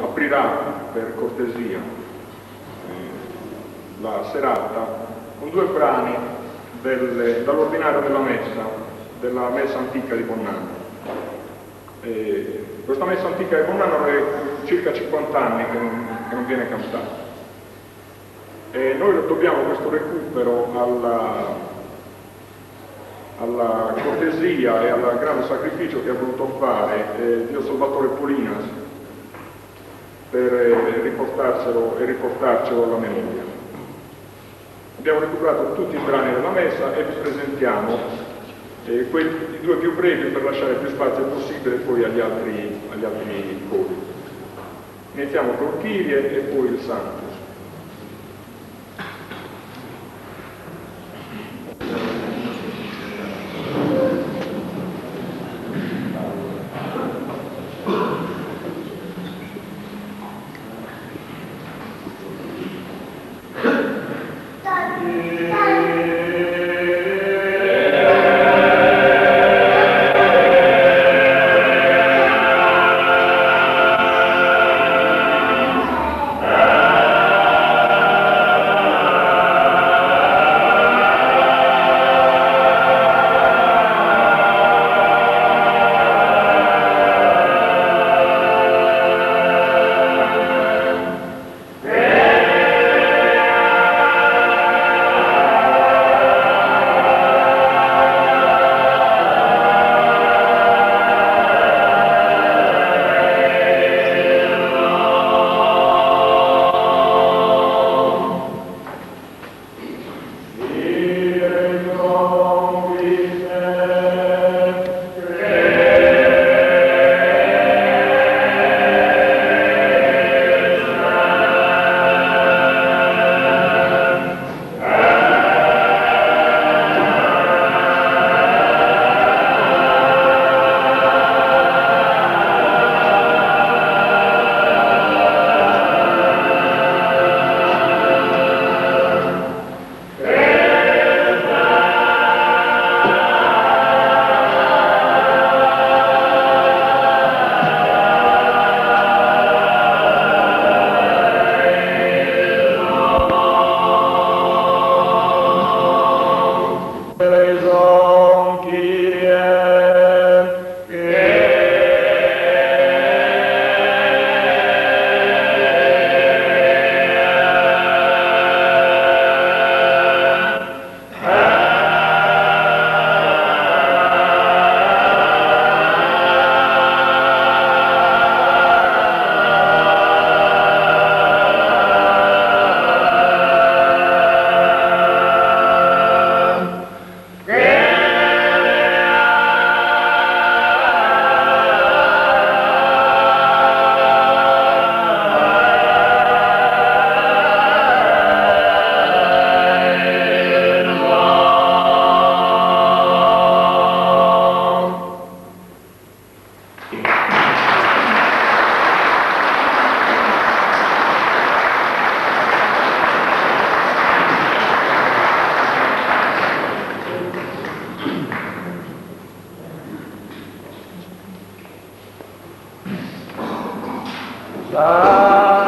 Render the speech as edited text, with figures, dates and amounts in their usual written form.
aprirà per cortesia la serata con due brani dall'ordinario della messa antica di Bonnano. Questa messa antica di Bonnano è circa 50 anni che non viene cantata. E noi dobbiamo questo recupero alla cortesia e al grande sacrificio che ha voluto fare Dio Salvatore Polinas per riportarcelo alla memoria. Abbiamo recuperato tutti i brani della messa e vi presentiamo i due più brevi per lasciare più spazio possibile poi agli altri cori. Iniziamo col Kyrie e poi il Santo. Ah